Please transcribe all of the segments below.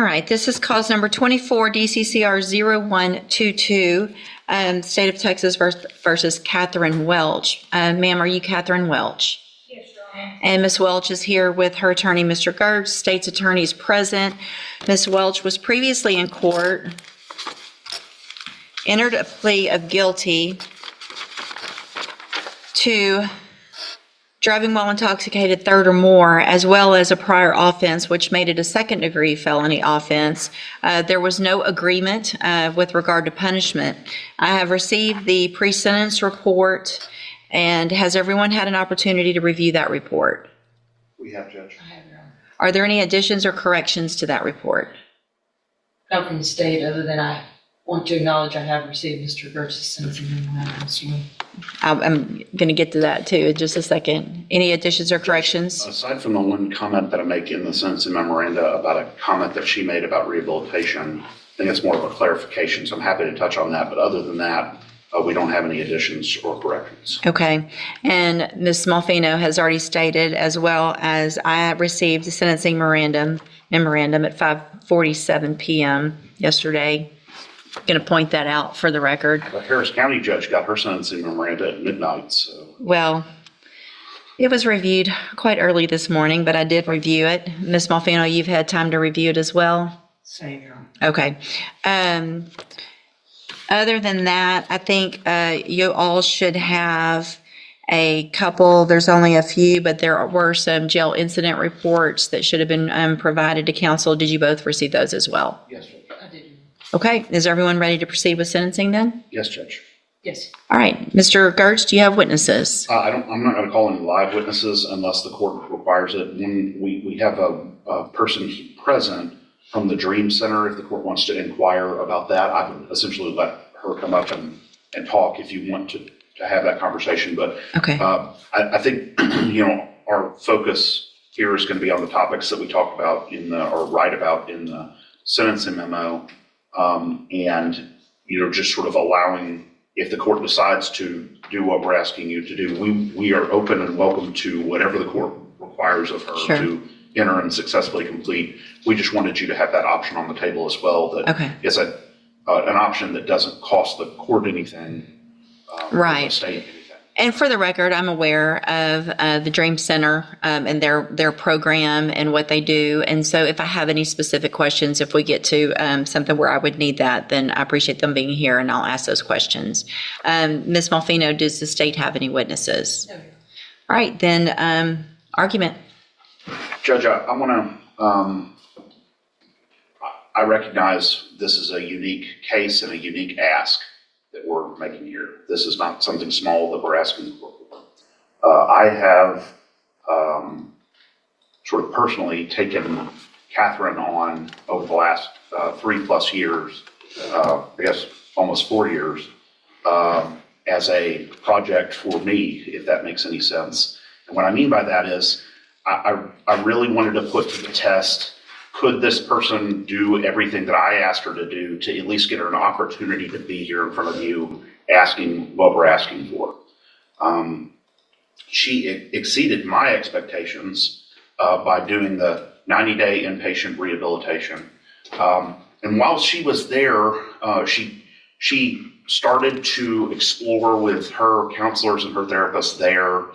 right, this is cause number 24 DCCR 0122, State of Texas versus Katherine Welch. Ma'am, are you Katherine Welch? Yes, Your Honor. And Ms. Welch is here with her attorney, Mr. Gertz. State's attorney is present. Ms. Welch was previously in court, entered a plea of guilty to driving while intoxicated third or more, as well as a prior offense, which made it a second-degree felony offense. There was no agreement with regard to punishment. I have received the pre-sentence report, and has everyone had an opportunity to review that report? We have, Judge. I have, Your Honor. Are there any additions or corrections to that report? Not from the state, other than I want to acknowledge I have received Mr. Gertz's sentencing memorandum. I'm going to get to that too in just a second. Any additions or corrections? Aside from the one comment that I make in the sentencing memoranda about a comment that she made about rehabilitation, I think it's more of a clarification, so I'm happy to touch on that. But other than that, we don't have any additions or corrections. Okay. And Ms. Smallfino has already stated, as well as I received the sentencing memorandum at 5:47 p.m. yesterday. Going to point that out for the record. The Harris County judge got her sentencing memoranda at midnight, so. Well, it was reviewed quite early this morning, but I did review it. Ms. Smallfino, you've had time to review it as well? Same, Your Honor. Okay. Other than that, I think you all should have a couple, there's only a few, but there were some jail incident reports that should have been provided to council. Did you both receive those as well? Yes, Judge. I did. Okay, is everyone ready to proceed with sentencing then? Yes, Judge. Yes. All right, Mr. Gertz, do you have witnesses? I'm not going to call any live witnesses unless the court requires it. When we have a person present from the Dream Center, if the court wants to inquire about that, I would essentially let her come up and talk if you want to have that conversation. But Okay. I think, our focus here is going to be on the topics that we talked about or write about in the sentencing memo. And, just sort of allowing, if the court decides to do what we're asking you to do, we are open and welcome to whatever the court requires of her Sure. to enter and successfully complete. We just wanted you to have that option on the table as well. That Okay. is an option that doesn't cost the court anything. Right. Or the state anything. And for the record, I'm aware of the Dream Center and their program and what they do. And so if I have any specific questions, if we get to something where I would need that, then I appreciate them being here and I'll ask those questions. Ms. Malfino, does the state have any witnesses? No, Your Honor. All right, then argument. Judge, I want to, I recognize this is a unique case and a unique ask that we're making here. This is not something small that we're asking for. I have sort of personally taken Katherine on over the last 3+ years, I guess almost 4 years, as a project for me, if that makes any sense. And what I mean by that is I really wanted to put to the test, could this person do everything that I asked her to do to at least get her an opportunity to be here in front of you asking what we're asking for? She exceeded my expectations by doing the 90-day inpatient rehabilitation. And while she was there, she started to explore with her counselors and her therapists there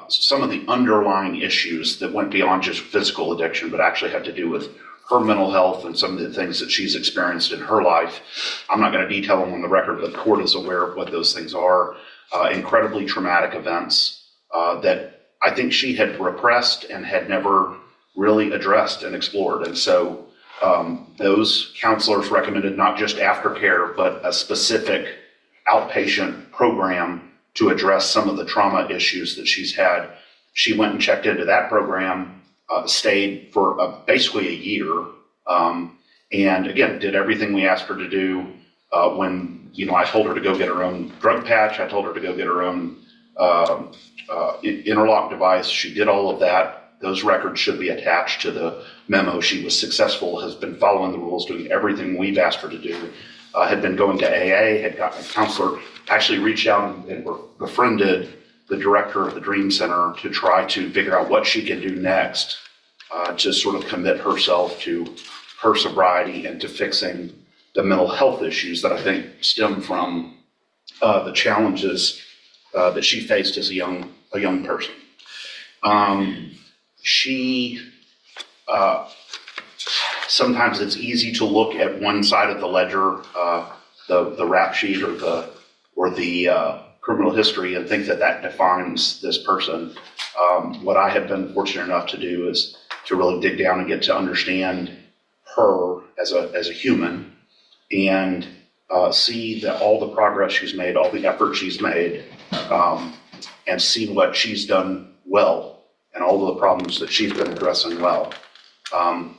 some of the underlying issues that went beyond just physical addiction, but actually had to do with her mental health and some of the things that she's experienced in her life. I'm not going to detail them on the record, but the court is aware of what those things are. Incredibly traumatic events that I think she had repressed and had never really addressed and explored. And so those counselors recommended not just aftercare, but a specific outpatient program to address some of the trauma issues that she's had. She went and checked into that program, stayed for basically a year, and again, did everything we asked her to do. When, I told her to go get her own drug patch, I told her to go get her own interlock device. She did all of that. Those records should be attached to the memo. She was successful, has been following the rules, doing everything we've asked her to do. Had been going to AA, had gotten a counselor, actually reached out and befriended the director of the Dream Center to try to figure out what she can do next to sort of commit herself to her sobriety and to fixing the mental health issues that I think stem from the challenges that she faced as a young person. Sometimes it's easy to look at one side of the ledger, the rap sheet or the criminal history, and think that defines this person. What I have been fortunate enough to do is to really dig down and get to understand her as a human, and see that all the progress she's made, all the effort she's made, and see what she's done well and all of the problems that she's been addressing well.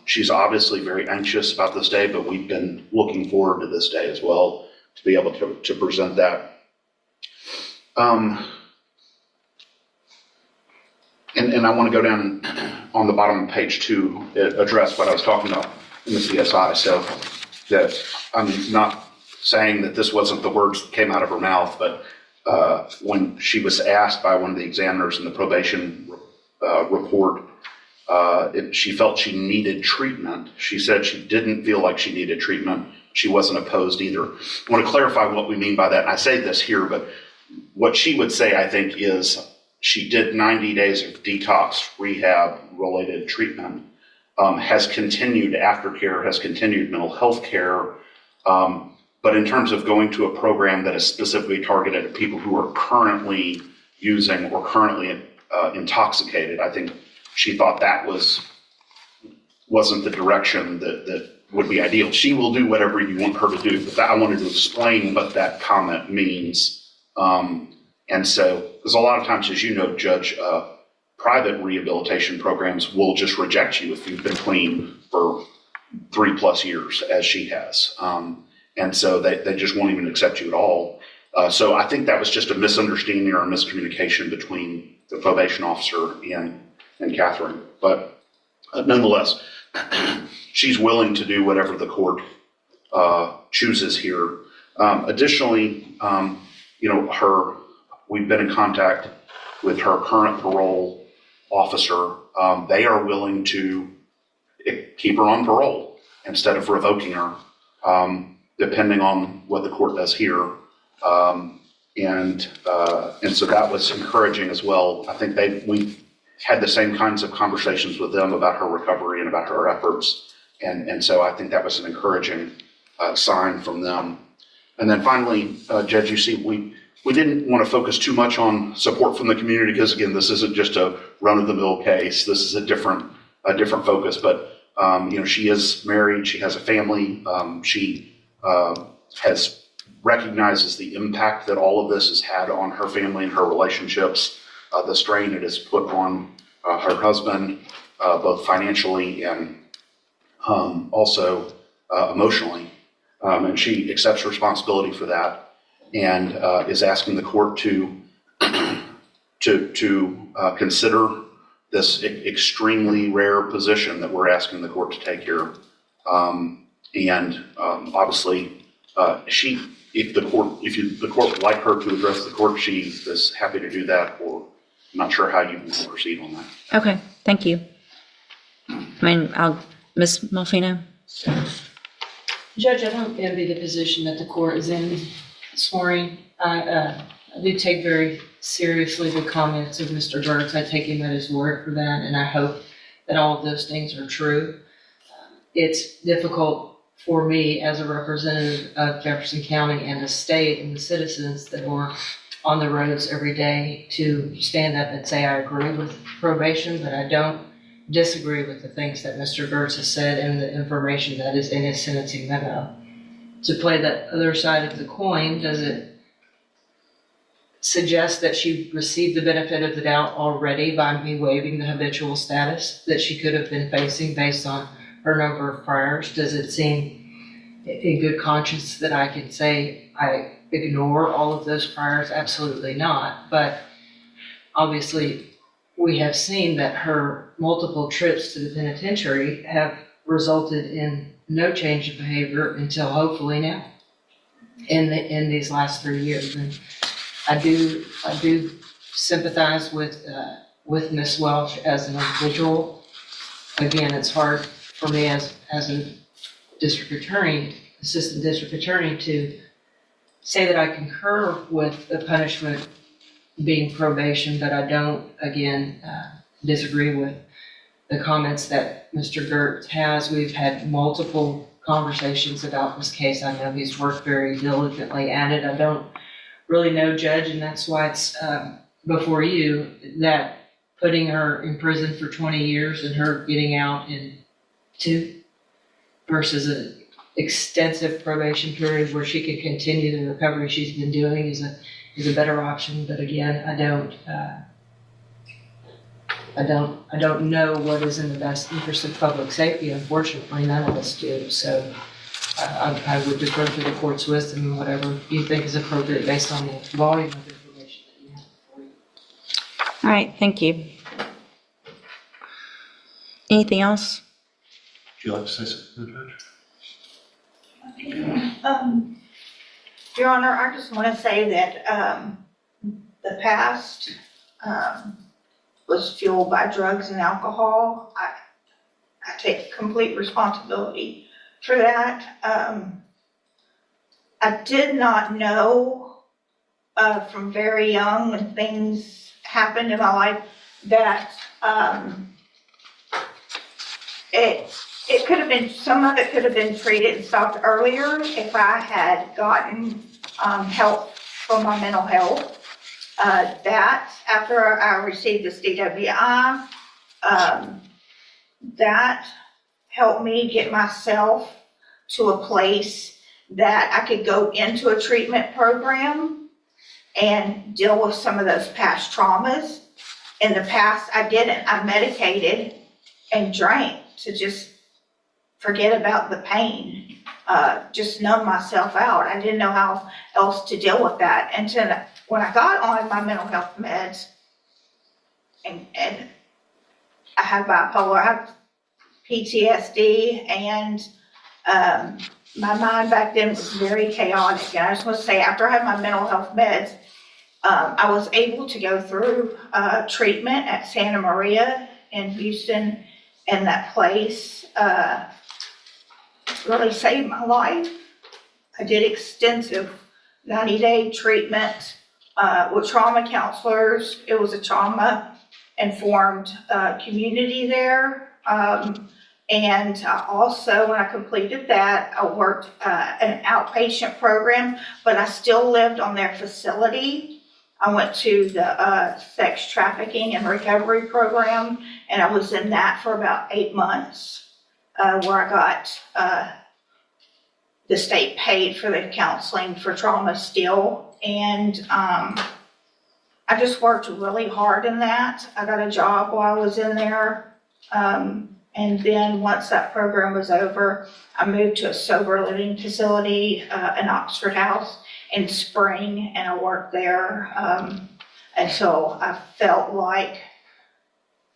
She's obviously very anxious about this day, but we've been looking forward to this day as well to be able to present that. And I want to go down on the bottom of page 2, address what I was talking about in the CSI. So that I'm not saying that this wasn't the words that came out of her mouth, but when she was asked by one of the examiners in the probation report, if she felt she needed treatment, she said she didn't feel like she needed treatment. She wasn't opposed either. I want to clarify what we mean by that. And I say this here, but what she would say, I think, is she did 90 days of detox rehab related treatment, has continued aftercare, has continued mental health care. But in terms of going to a program that is specifically targeted at people who are currently using or currently intoxicated, I think she thought that wasn't the direction that would be ideal. She will do whatever you want her to do, but I wanted to explain what that comment means. And so, because a lot of times, as you know, Judge, private rehabilitation programs will just reject you if you've been clean for 3+ years, as she has. And so they just won't even accept you at all. So I think that was just a misunderstanding or a miscommunication between the probation officer and Katherine. But nonetheless, she's willing to do whatever the court chooses here. Additionally, we've been in contact with her current parole officer. They are willing to keep her on parole instead of revoking her, depending on what the court does here. And so that was encouraging as well. I think we had the same kinds of conversations with them about her recovery and about her efforts. And so I think that was an encouraging sign from them. And then finally, Judge, you see, we didn't want to focus too much on support from the community because, again, this isn't just a run-of-the-mill case. This is a different focus. But she is married. She has a family. She recognizes the impact that all of this has had on her family and her relationships, the strain it has put on her husband, both financially and also emotionally. And she accepts responsibility for that and is asking the court to consider this extremely rare position that we're asking the court to take here. Obviously, if the court would like her to address the court, she is happy to do that, or I'm not sure how you want to proceed on that. Okay, thank you. Ms. Malfino? Judge, I don't envy the position that the court is in this morning. I do take very seriously the comments of Mr. Gertz. I take him at his word for that, and I hope that all of those things are true. It's difficult for me as a representative of Jefferson County and the state and the citizens that were on the roads every day to stand up and say I agree with probation, but I don't disagree with the things that Mr. Gertz has said and the information that is in his sentencing memo. To play the other side of the coin, does it suggest that she received the benefit of the doubt already by me waiving the habitual status that she could have been facing based on her number of priors? Does it seem in good conscience that I can say I ignore all of those priors? Absolutely not. But obviously, we have seen that her multiple trips to the penitentiary have resulted in no change of behavior until hopefully now in these last 3 years. And I do sympathize with Ms. Welch as an individual. Again, it's hard for me as a assistant district attorney, to say that I concur with the punishment being probation, but I don't, again, disagree with the comments that Mr. Gertz has. We've had multiple conversations about this case. I know he's worked very diligently at it. I don't really know, Judge, and that's why it's before you, that putting her in prison for 20 years and her getting out in 2 versus an extensive probation period where she could continue the recovery she's been doing is a better option. But again, I don't know what is in the best interest of public safety. Unfortunately, none of us do. So I would defer to the court's wisdom and whatever you think is appropriate based on the volume of information that you have before you. All right, thank you. Anything else? Would you like to say something, Judge? Your Honor, I just want to say that the past was fueled by drugs and alcohol. I take complete responsibility for that. I did not know from very young when things happened in my life that it could have been, some of it could have been treated and stopped earlier if I had gotten help for my mental health. That, after I received this DWI, that helped me get myself to a place that I could go into a treatment program and deal with some of those past traumas. In the past, I didn't. I medicated and drank to just forget about the pain, just numb myself out. I didn't know how else to deal with that until when I got on my mental health meds, and I had bipolar, I had PTSD, and my mind back then was very chaotic. And I just want to say, after I had my mental health meds, I was able to go through treatment at Santa Maria in Houston, and that place really saved my life. I did extensive 90-day treatment with trauma counselors. It was a trauma-informed community there. And also, when I completed that, I worked an outpatient program, but I still lived on their facility. I went to the sex trafficking and recovery program, and I was in that for about 8 months, where I got the state paid for the counseling for trauma still. And I just worked really hard in that. I got a job while I was in there. And then once that program was over, I moved to a sober living facility in Oxford House in Spring, and I worked there until I felt like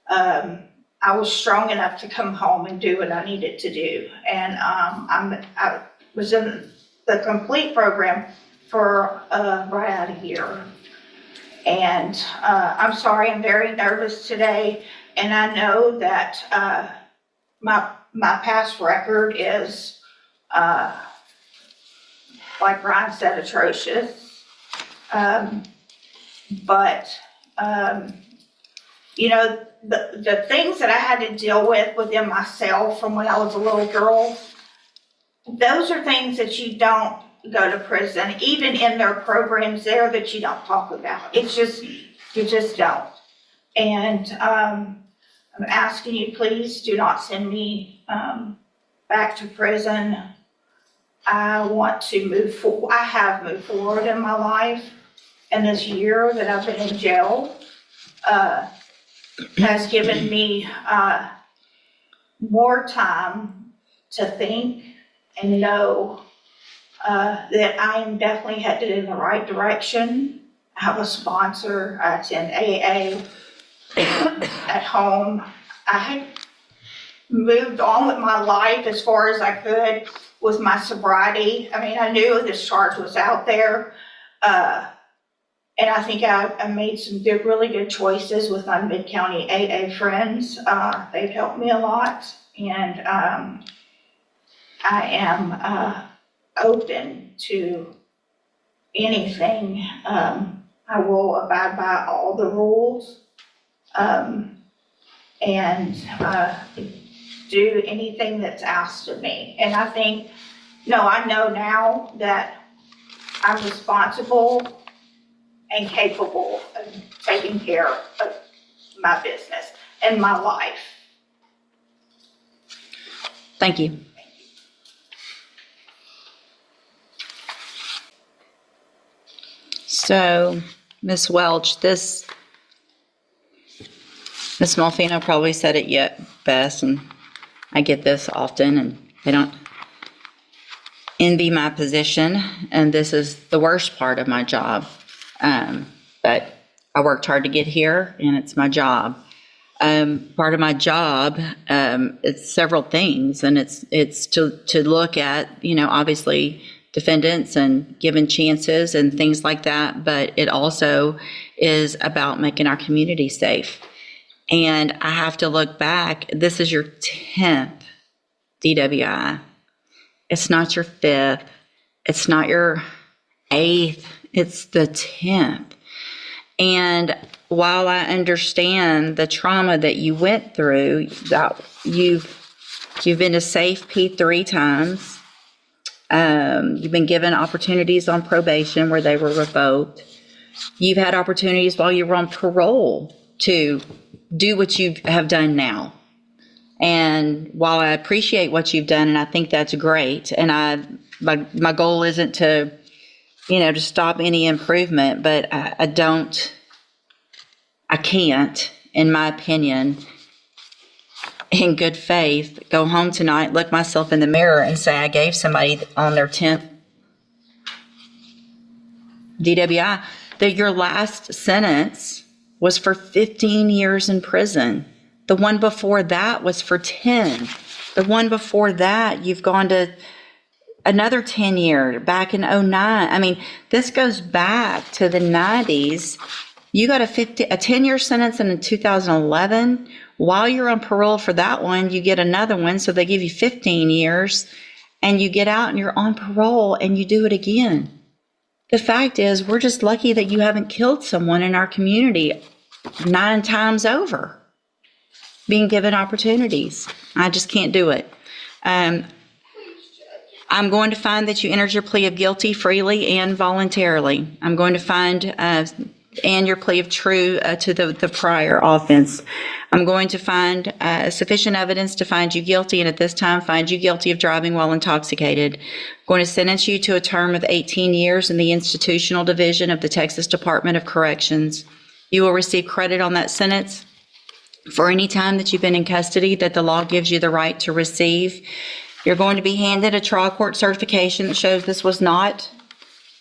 I was strong enough to come home and do what I needed to do. And I was in the complete program for right out of here. And I'm sorry, I'm very nervous today, and I know that my past record is, like Brian said, atrocious. But you know, the things that I had to deal with within myself from when I was a little girl, those are things that you don't go to prison, even in their programs there, that you don't talk about. It's just, you just don't. And I'm asking you, please do not send me back to prison. I want to move forward. I have moved forward in my life, and this year that I've been in jail has given me more time to think and know that I am definitely headed in the right direction. I have a sponsor. I attend AA at home. I had moved on with my life as far as I could with my sobriety. I mean, I knew this charge was out there. And I think I made some good, really good choices with my Mid-County AA friends. They've helped me a lot. And I am open to anything. I will abide by all the rules and do anything that's asked of me. And I think, I know now that I'm responsible and capable of taking care of my business and my life. Thank you. So, Ms. Welch, Ms. Malfino probably said it yet best, and I get this often, and they don't envy my position, and this is the worst part of my job. But I worked hard to get here, and it's my job. Part of my job, it's several things, and it's to look at, obviously defendants and giving chances and things like that, but it also is about making our community safe. And I have to look back, this is your 10th DWI. It's not your 5th. It's not your 8th. It's the 10th. And while I understand the trauma that you went through, that you've been to SAFE 3 times. You've been given opportunities on probation where they were revoked. You've had opportunities while you were on parole to do what you have done now. And while I appreciate what you've done, and I think that's great, and my goal isn't to, to stop any improvement, but I can't, in my opinion, in good faith, go home tonight, look myself in the mirror and say I gave somebody on their 10th DWI that your last sentence was for 15 years in prison. The one before that was for 10. The one before that, you've gone to another 10 year back in 09. I mean, this goes back to the 90s. You got a 10-year sentence in 2011. While you're on parole for that one, you get another one. So they give you 15 years and you get out and you're on parole and you do it again. The fact is, we're just lucky that you haven't killed someone in our community 9 times over, being given opportunities. I just can't do it. I'm going to find that you entered your plea of guilty freely and voluntarily. I'm going to find and your plea of true to the prior offense. I'm going to find sufficient evidence to find you guilty, and at this time find you guilty of driving while intoxicated. I'm going to sentence you to a term of 18 years in the institutional division of the Texas Department of Corrections. You will receive credit on that sentence for any time that you've been in custody that the law gives you the right to receive. You're going to be handed a trial court certification that shows this was not,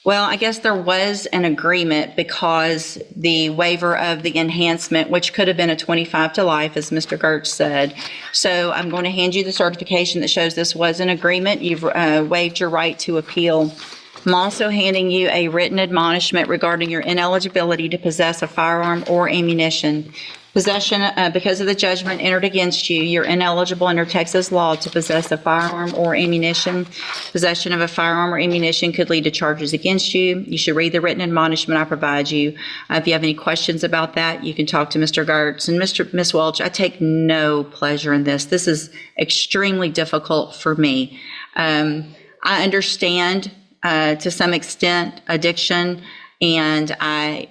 well, I guess there was an agreement because the waiver of the enhancement, which could have been a 25 to life, as Mr. Gertz said. So I'm going to hand you the certification that shows this was an agreement. You've waived your right to appeal. I'm also handing you a written admonishment regarding your ineligibility to possess a firearm or ammunition. Possession, because of the judgment entered against you, you're ineligible under Texas law to possess a firearm or ammunition. Possession of a firearm or ammunition could lead to charges against you. You should read the written admonishment I provide you. If you have any questions about that, you can talk to Mr. Gertz. And Ms. Welch, I take no pleasure in this. This is extremely difficult for me. I understand to some extent addiction, and I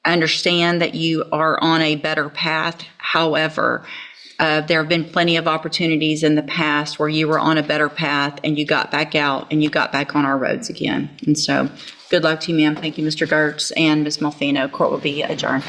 understand that you are on a better path. However, there have been plenty of opportunities in the past where you were on a better path and you got back out and you got back on our roads again. And so good luck to you, ma'am. Thank you, Mr. Gertz and Ms. Malfino. Court will be adjourned.